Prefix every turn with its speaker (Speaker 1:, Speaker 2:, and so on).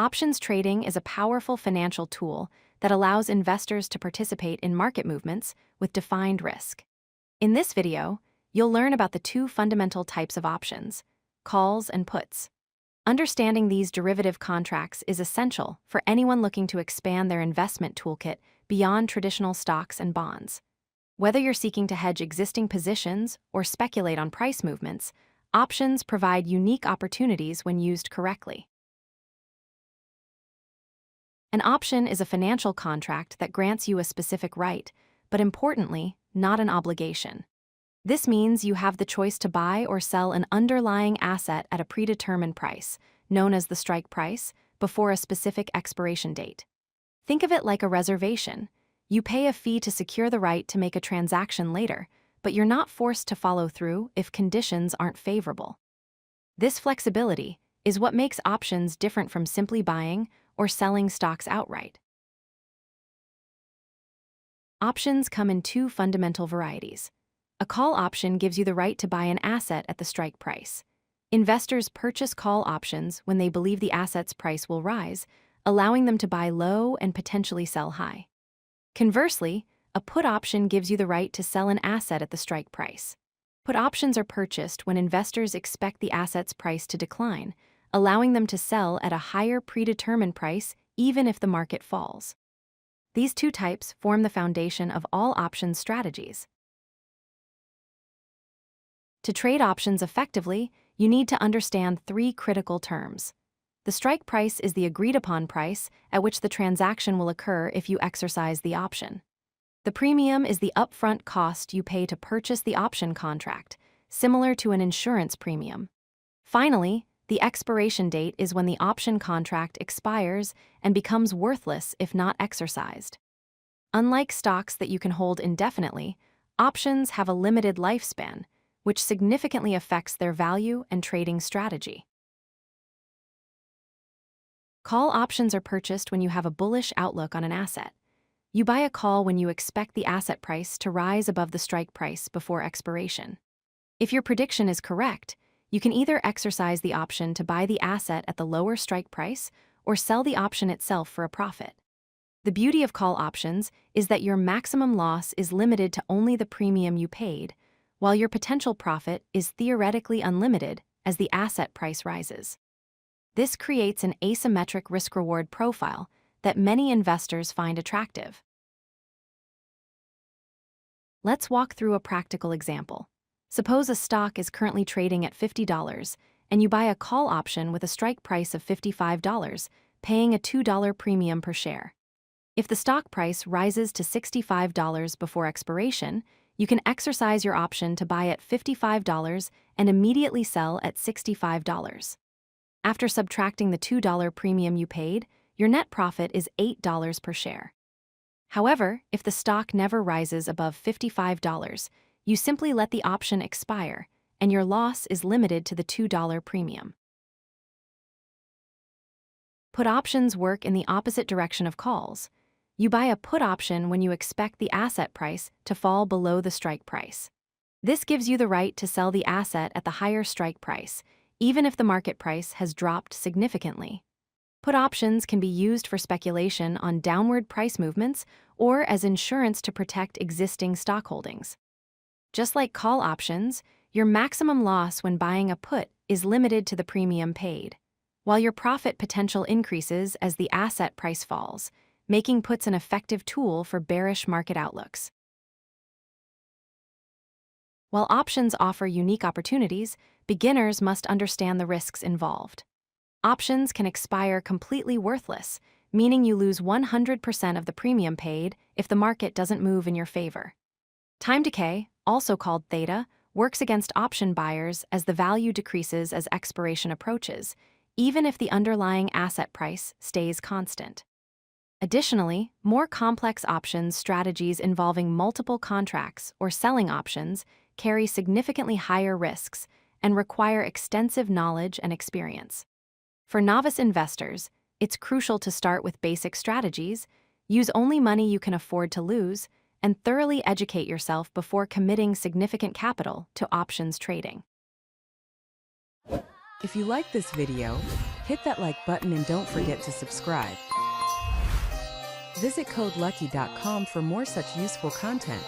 Speaker 1: Options trading is a powerful financial tool that allows investors to participate in market movements with defined risk. In this video, you'll learn about the two fundamental types of options, calls and puts. Understanding these derivative contracts is essential for anyone looking to expand their investment toolkit beyond traditional stocks and bonds. Whether you're seeking to hedge existing positions or speculate on price movements, options provide unique opportunities when used correctly. An option is a financial contract that grants you a specific right, but importantly, not an obligation. This means you have the choice to buy or sell an underlying asset at a predetermined price, known as the strike price, before a specific expiration date. Think of it like a reservation. You pay a fee to secure the right to make a transaction later, but you're not forced to follow through if conditions aren't favorable. This flexibility is what makes options different from simply buying or selling stocks outright. Options come in two fundamental varieties. A call option gives you the right to buy an asset at the strike price. Investors purchase call options when they believe the asset's price will rise, allowing them to buy low and potentially sell high. Conversely, a put option gives you the right to sell an asset at the strike price. Put options are purchased when investors expect the asset's price to decline, allowing them to sell at a higher predetermined price even if the market falls. These two types form the foundation of all options strategies. To trade options effectively, you need to understand three critical terms. The strike price is the agreed-upon price at which the transaction will occur if you exercise the option. The premium is the upfront cost you pay to purchase the option contract, similar to an insurance premium. Finally, the expiration date is when the option contract expires and becomes worthless if not exercised. Unlike stocks that you can hold indefinitely, options have a limited lifespan, which significantly affects their value and trading strategy. Call options are purchased when you have a bullish outlook on an asset. You buy a call when you expect the asset price to rise above the strike price before expiration. If your prediction is correct, you can either exercise the option to buy the asset at the lower strike price or sell the option itself for a profit. The beauty of call options is that your maximum loss is limited to only the premium you paid, while your potential profit is theoretically unlimited as the asset price rises. This creates an asymmetric risk-reward profile that many investors find attractive. Let's walk through a practical example. Suppose a stock is currently trading at $50 and you buy a call option with a strike price of $55, paying a $2 premium per share. If the stock price rises to $65 before expiration, you can exercise your option to buy at $55 and immediately sell at $65. After subtracting the $2 premium you paid, your net profit is $8 per share. However, if the stock never rises above $55, you simply let the option expire, and your loss is limited to the $2 premium. Put options work in the opposite direction of calls. You buy a put option when you expect the asset price to fall below the strike price. This gives you the right to sell the asset at the higher strike price, even if the market price has dropped significantly. Put options can be used for speculation on downward price movements or as insurance to protect existing stock holdings. Just like call options, your maximum loss when buying a put is limited to the premium paid, while your profit potential increases as the asset price falls, making puts an effective tool for bearish market outlooks. While options offer unique opportunities, beginners must understand the risks involved. Options can expire completely worthless, meaning you lose 100% of the premium paid if the market doesn't move in your favor. Time decay, also called theta, works against option buyers as the value decreases as expiration approaches, even if the underlying asset price stays constant. Additionally, more complex options strategies involving multiple contracts or selling options carry significantly higher risks and require extensive knowledge and experience. For novice investors, it's crucial to start with basic strategies, use only money you can afford to lose, and thoroughly educate yourself before committing significant capital to options trading.
Speaker 2: If you like this video, hit that like button and don't forget to subscribe. Visit CodeLucky.com for more such useful content.